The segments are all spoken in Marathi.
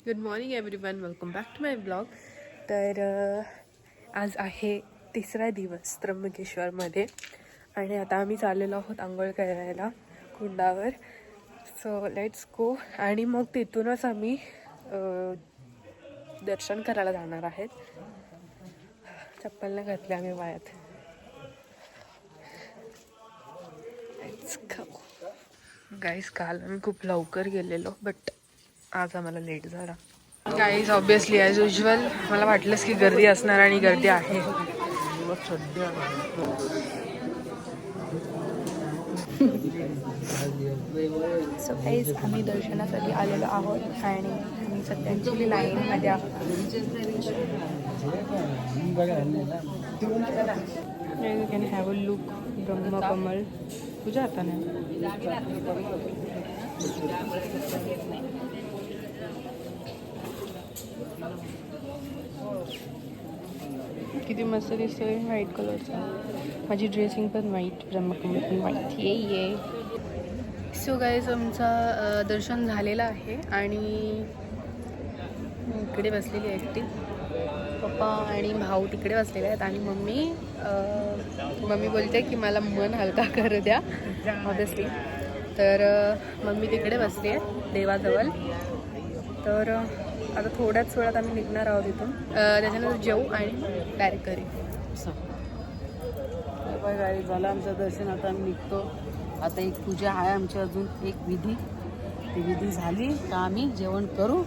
Good morning everyone, welcome back to my blog. तर आज आहे तिसरा दिवस त्र्यंबकेश्वरमध्ये आणि आता आम्ही चाललेलो आहोत आंघोळ करायला कुंडावर. So let's go. आणि मग तिथूनच आम्ही दर्शन करायला जाणार आहेत. चप्पल नाही घातली आम्ही वायात. Let's go. गाईस, काल आम्ही खूप लवकर गेलेलो बट आज आम्हाला लेट झाला. गाईज ऑब्विसली ॲज युजल मला वाटलंच की गर्दी असणार आणि गर्दी आहे. सो गाईज आम्ही दर्शनासाठी आलेलो आहोत आणि आम्ही सध्या ॲक्च्युली लाईनमध्ये आहोत. You can have a look. Brahmakamal तुझ्या हाताने. किती मस्त दिसतोय व्हाईट कलरचा. माझी ड्रेसिंग पण व्हाईट, ब्रह्मकमल पण व्हाईट. ये सो गाईज आमचं दर्शन झालेलं आहे आणि इकडे बसलेली आहे एकटी. पप्पा आणि भाऊ तिकडे बसलेले आहेत आणि मम्मी बोलते की मला मन हलका करू द्या ऑब्वियसली. तर मम्मी तिकडे बसली आहे देवाजवळ. तर आता थोड्याच वेळात आम्ही निघणार आहोत इथून. त्याच्यानंतर जेवू आणि डायरेक्ट घरी. गाडी झालं आमचं दर्शन. आता आम्ही निघतो. आता एक पूजा आहे आमची, अजून एक विधी. ती विधी झाली का आम्ही जेवण करू.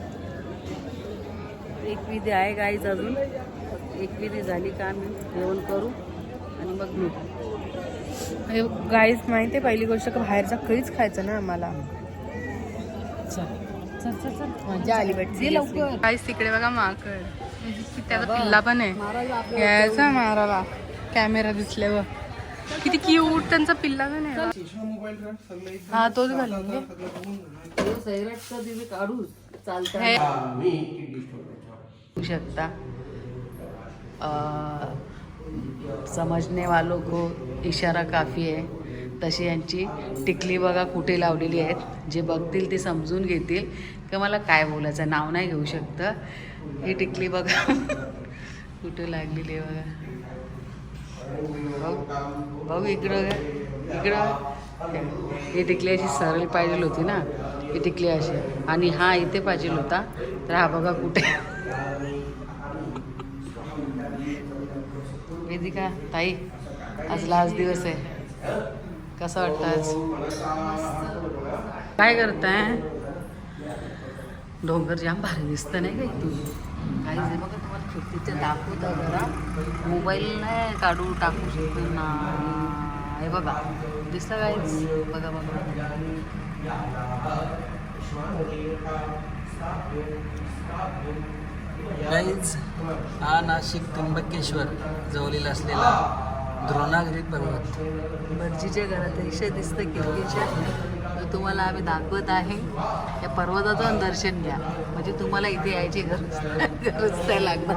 एक विधी आहे गाईज, अजून एक विधी झाली का आम्ही जेवण करू आणि मग निघू. गाईज माहिती आहे पहिली गोष्ट का बाहेरचा कधीच खायचं ना आम्हाला. मजा आली भेटली लवकर. गाईज तिकडे बघा माकड, त्याचा पिल्ला पण आहे. यायचा माराला कॅमेरा दिसल्यावर. किती क्यूट त्यांचा पिल्ला पण आहे. हा तोच घालून सैराटचा दिवे काढू चालतं शकता. समजने वालों को इशारा काफी है. तशी यांची टिकली बघा कुठे लावलेली आहेत. जे बघतील ते समजून घेतील की मला काय बोलायचं. नाव नाही घेऊ शकतं. ही टिकली बघा कुठे लागलेली आहे बघा. भाऊ इकडं ही टिकली अशी सरळ पाहिजे होती ना. ही टिकली अशी आणि हा इथे पाहिजे होता. तर हा बघा कुठे. वेदिका ताई, आज लास्ट दिवस आहे. कसं वाटतं आज? काय करताय? डोंगर जाम भारी दिसतं नाही का इथून. काही जे बघा तुम्हाला खिडकीचं दाखवतं जरा. मोबाईल नाही काढून टाकू शकतो ना. हे बघा दिसतं काहीच. बघा गाईज, हा नाशिक त्र्यंबकेश्वर जवळील असलेला द्रोणागिरी पर्वत भटजीच्या घरात रिक्षा दिसतं खिडकीच्या. तर तुम्हाला आम्ही दाखवत आहे. या पर्वताचं दर्शन घ्या म्हणजे तुम्हाला इथे यायची गरज नाही लागणार.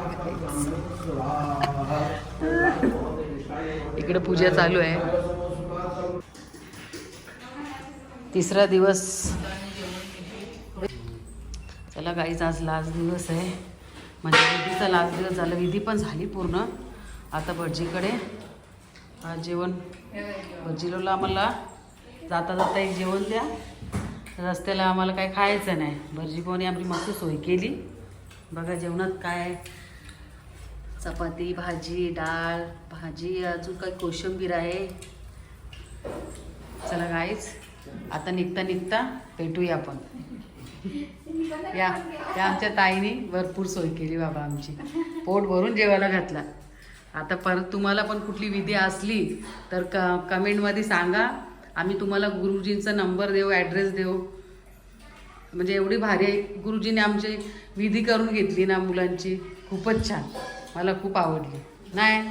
इकडे पूजा चालू आहे. तिसरा दिवस. चला गाईज, आज लास्ट दिवस आहे. म्हणजे विधीचा लास्ट दिवस झाला. विधी पण झाली पूर्ण. आता भटजीकडे आज जेवण. भटजीला आम्हाला जाता जाता एक जेवण द्या. रस्त्याला आम्हाला काय खायचं नाही. भटजी कोणी आपली मस्त सोय केली. बघा जेवणात काय, चपाती, भाजी, डाळ, भाजी, अजून काही कोशिंबीर आहे. चला गाईज, आता निघता भेटूया आपण. या आमच्या ताईने भरपूर सोय केली बाबा आमची. पोट भरून जेवायला घातला. आता परत तुम्हाला पण कुठली विधी असली तर कमेंटमध्ये सांगा. आम्ही तुम्हाला गुरुजींचा नंबर देऊ, ॲड्रेस देऊ. म्हणजे एवढी भारी आहे. गुरुजीने आमची विधी करून घेतली ना मुलांची. खूपच छान. मला खूप आवडली. नाही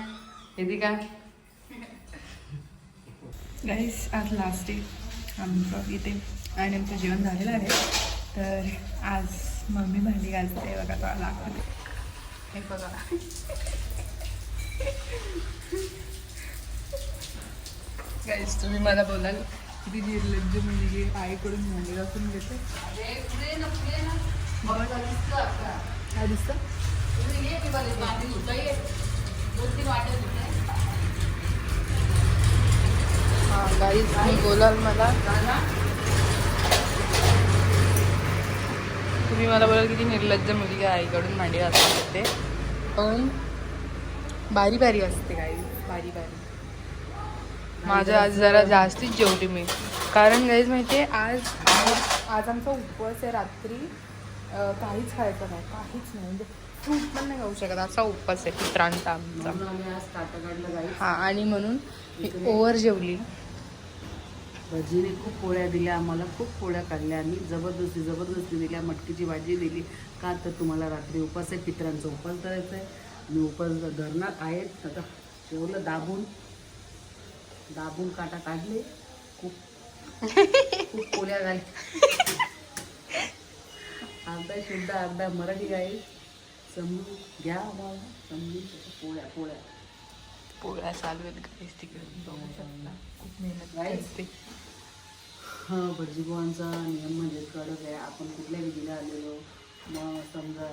विधी का गाईस, आज लास्ट डे आमचं इथे आणि आमचं जेवण झालेलं आहे. तर आज मम्मी भांडी घालते बघा. तो लागते हे बघा. गाईस, तुम्ही मला बोलाल किती निर्लज्ज मुलगी आईकडून भांडी घासून घेते. काय दिसतं? हा गाईज तुम्ही बोलाल मला, तुम्ही मला बोलाल किती निर्लज्ज मुलगी आहे, आईकडून मांडी घालत ते, पण बारी बारी असते गाईज, बारी बारी. माझं आज जरा जास्तीच जेवली मी, कारण गाईज माहिती आहे आज आमचा उपवास आहे. रात्री काहीच खायचं नाही, काहीच नाही, म्हणजे फ्रूट पण नाही खाऊ शकत, असा उपवास आहे पित्रांचा आमचा. हा, आणि म्हणून मी ओव्हर जेवली. भजीने खूप पोळ्या दिल्या आम्हाला, खूप पोळ्या काढल्या आणि जबरदस्ती दिल्या. मटकीची भाजी दिली, का तर तुम्हाला रात्री उपास आहे, पित्रांचा उपास करायचा आहे. मी उपास धरणार आहेत. आता जेवलं दाबून काटा काढले, खूप पोळ्या झाल्या. अर्धा शुद्ध अर्धा मराठी गाई समजून घ्या बाबा, समजून पोळ्या चालू आहेत गाईज तिकडे, बघू शकता. खूप मेहनत असते. हां, भटजीबुवांचा नियम म्हणजे कडक आहे. आपण कुठल्या विधीला आलेलो, मग समजा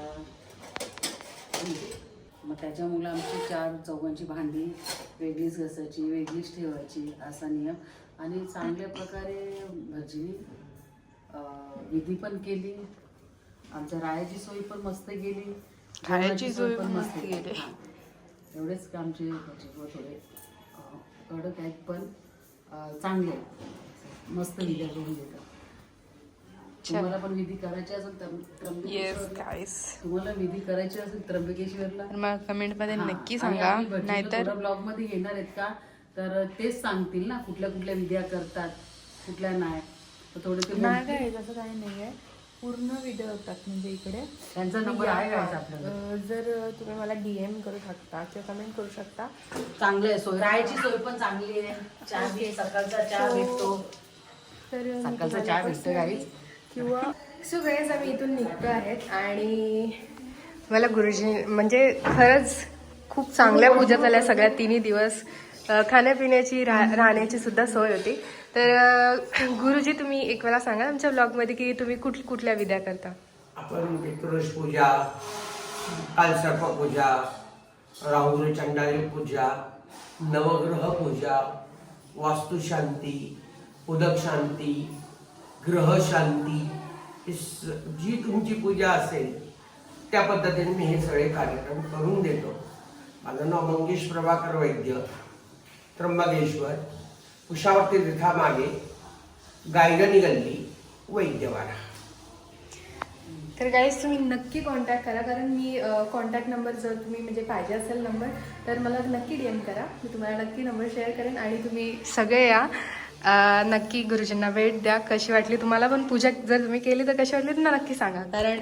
मग त्याच्यामुळे आमची 4-4 भांडी वेगळीच घासायची, वेगळीच ठेवायची, असा नियम. आणि चांगल्या प्रकारे भटजीने विधी पण केली. आमच्या राहायची सोय पण मस्त गेली, खायची सोय पण मस्त गेली. एवढेच का आमचे भटजीबुवा थोडे कडक आहेत, पण चांगले आहेत, मस्त विधी करून देतात. तुम्हाला पण विधी करायची असेल तर तुम्हाला विधी करायची असेल त्र्यंबकेश्वरला, मला कमेंट मध्ये नक्की सांगा, नाहीतर ब्लॉग मध्ये घेणार आहेत का, तर तेच सांगतील ना कुठल्या कुठल्या विद्या करतात, कुठल्या नाही. तर थोडे ते नाही काय तसं काही नाही आहे, पूर्ण व्हिडिओ होतात. म्हणजे इकडे त्यांचा नंबर आहे का आपल्याला, जर तुम्ही मला DM करू शकता किंवा कमेंट करू शकता. चांगलं आहे, सोय राहायची सोय पण चांगली आहे. चहा सकाळचा चहा भेटतो, तर सकाळचा चहा भेटतो गाईज. किंवा सो गाईज आम्ही इथून निघतो आहेत. आणि मला गुरुजी म्हणजे खरंच खूप चांगल्या पूजा झाल्या सगळ्या 3 दिवस. खाण्यापिण्याची राहण्याची सुद्धा सोय होती. तर गुरुजी तुम्ही एक वेळा सांगा आमच्या ब्लॉगमध्ये की तुम्ही कुठल्या विद्या करता. आपण पितृष पूजा, कालसर्प पूजा, राहुल चंडाली पूजा, नवग्रह पूजा, वास्तुशांती, उदक शांती, ग्रह शांती, जी तुमची पूजा असेल त्या पद्धतीने मी हे सगळे कार्यक्रम करून देतो. माझं नाव मंगेश प्रभाकर वैद्य, त्र्यंबकेश्वर, कुशावर्ती तीर्थामागे, गायगणी गल्ली, वैद्यवाडा. तर गाईज तुम्ही नक्की कॉन्टॅक्ट करा, कारण मी कॉन्टॅक्ट नंबर जर तुम्ही म्हणजे पाहिजे असेल नंबर तर मला नक्की DM करा, मी तुम्हाला नक्की नंबर शेअर करेन. आणि तुम्ही सगळे या, नक्की गुरुजींना भेट द्या. कशी वाटली तुम्हाला पण पूजा, जर तुम्ही केली तर कशी वाटली त्यांना नक्की सांगा, कारण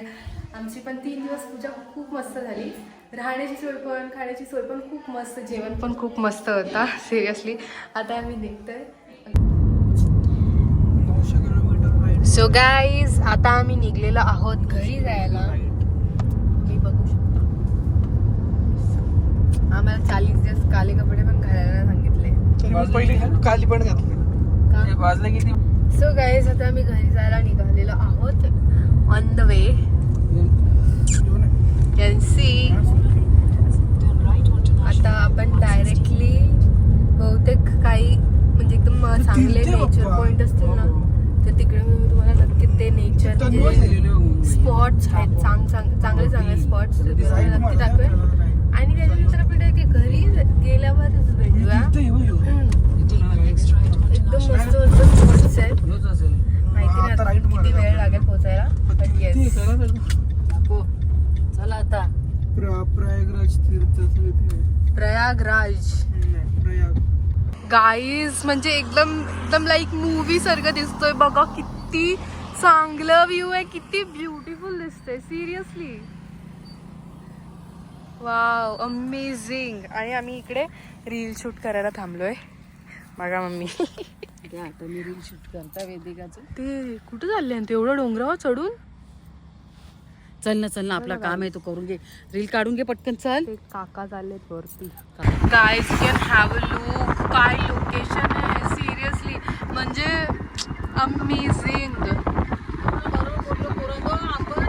आमची पण 3 दिवस पूजा खूप मस्त झाली. राहण्याची सोय पण, खाण्याची सोय पण खूप मस्त, जेवण पण खूप मस्त होता. सिरियसली आता आम्ही निघतोय. सो गाईज आता आम्ही निघलेलो आहोत घरी जायला. मी बघू शकता आम्हाला 40 दिवस काले कपडे पण घालायला सांगितले. काली पण घातली. सो गाईज आता आम्ही घरी जायला निघालेलो आहोत. On the way can see. आता आपण डायरेक्टली बहुतेक काही म्हणजे एकदम चांगले नेचर पॉइंट असतील ना, तर तिकडे मी तुम्हाला नक्की ते नेचर स्पॉट्स आहेत, चांगले स्पॉट्स तुम्हाला नक्की दाखवेन. आणि त्याच्यानंतर आपण की घरी गेल्यावरच भेटूया. एकदम मस्त स्पॉट्स आहेत, माहिती नाही आता किती वेळ लागेल पोहोचायला, पण येस. चला आता प्रयागराज गाईज, म्हणजे एकदम लाईक मूवी सारखं दिसतोय. बघा किती चांगलं व्ह्यू आहे, किती ब्युटिफुल दिसतंय सिरियसली. Wow, amazing. आणि आम्ही इकडे रील शूट करायला थांबलोय. बघा मम्मी आता मी रील शूट करता वेदिकाचं. ते कुठं चालले ते एवढं डोंगरावर चढून. चल ना आपला काम आहे, तू करून घे, रील काढून घे पटकन. चल, ते काका चाललेत वरती. Guys can have a look, काय लोकेशन आहे सिरियसली, म्हणजे अमेझिंग. आपण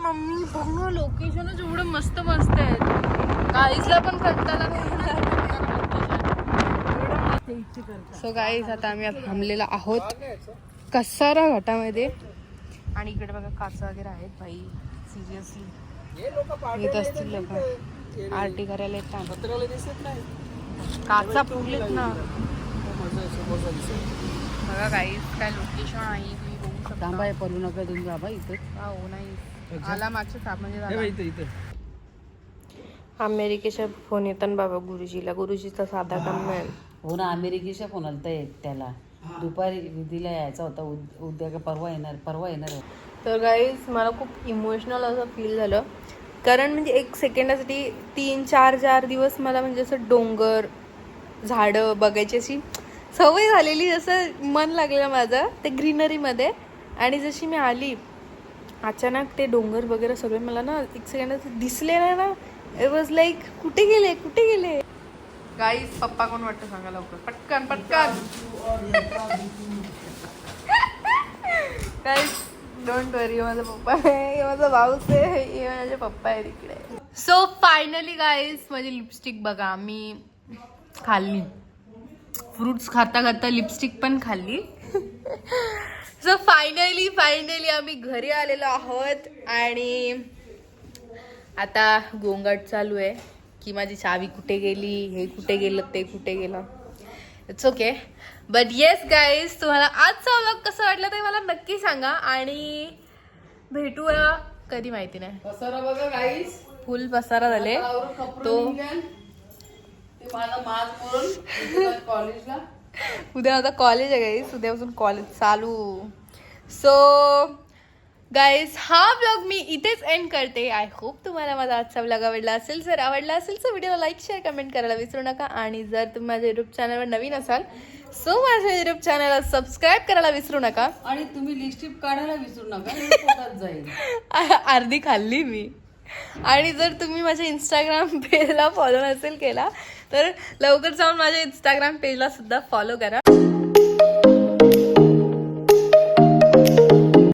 मम्मी बघ लोकेशनच एवढं मस्त मस्त आहेत. काहीचला पण कंटाळा नाही. सो गाईज आता आम्ही थांबलेलो आहोत कसारा घाटामध्ये आणि इकडे बघा काचा वगैरे आहेत भाई. सिरियसली येत असतील लोक आरटी करायला येतात. काचा फुगलेत ना बघा गाईज काय लोकेशन आहे तुम्ही बघू शकता. थांबा पडू नका तुम्ही बाबा इथे. हो नाही आला मागच्या सापमध्ये अमेरिकेच्या फोन येतात बाबा गुरुजीला. गुरुजीचा साधा काम मिळेल. हो ना अमेरिकेच्या फोन आलता त्याला दुपारी विधीला यायचा होता. उद्या का परवा येणार आहे. तर गाईज मला खूप इमोशनल असं फील झालं कारण म्हणजे एक सेकंडासाठी 3-4 दिवस मला म्हणजे असं डोंगर झाडं बघायची अशी सवय झालेली. जसं मन लागलेलं माझं ते ग्रीनरीमध्ये. आणि जशी मी आली अचानक ते डोंगर वगैरे सगळे मला ना एक सेकंडात दिसले ना. इट वॉज लाईक कुठे गेले गाईज. पप्पा कोण वाटतं सांगा लवकर पटकन गाईज. डोंट वरी माझा पप्पा आहे, माझा भाऊच आहे, हे माझे पप्पा आहे तिकडे. सो फायनली गाईज माझी लिपस्टिक बघा मी खाल्ली. फ्रुट्स खाता लिपस्टिक पण खाल्ली. सो फायनली आम्ही घरी आलेलो आहोत आणि आता गोंगाट चालू आहे की माझी चावी कुठे गेली, हे कुठे गेलं, ते कुठे गेलं. It's okay but yes guys तुम्हाला आजचा व्लॉग कसं वाटलं ते मला नक्की सांगा आणि भेटूया कधी माहिती नाही. पसारा बघा गाईस फुल पसारा झाले तो. कॉलेजला उद्या आता कॉलेज आहे गाईज. उद्यापासून कॉलेज चालू. सो गाईज हा व्लॉग मी इथेच एंड करते. आय होप तुम्हाला माझा आजचा व्लॉग आवडला असेल. जर आवडला असेल तर व्हिडिओला लाईक शेअर कमेंट करायला विसरू नका. आणि जर तुम्ही माझ्या युट्यूब चॅनलवर नवीन असाल सो माझ्या युट्यूब चॅनलला सबस्क्राईब करायला विसरू नका. आणि तुम्ही लिपस्टिक काढायला विसरू नका पोटात जाईल. अर्धी खाल्ली मी. आणि जर तुम्ही माझ्या इंस्टाग्राम पेजला फॉलो नसेल केला तर लवकर जाऊन माझ्या इंस्टाग्राम पेजला सुद्धा फॉलो करा.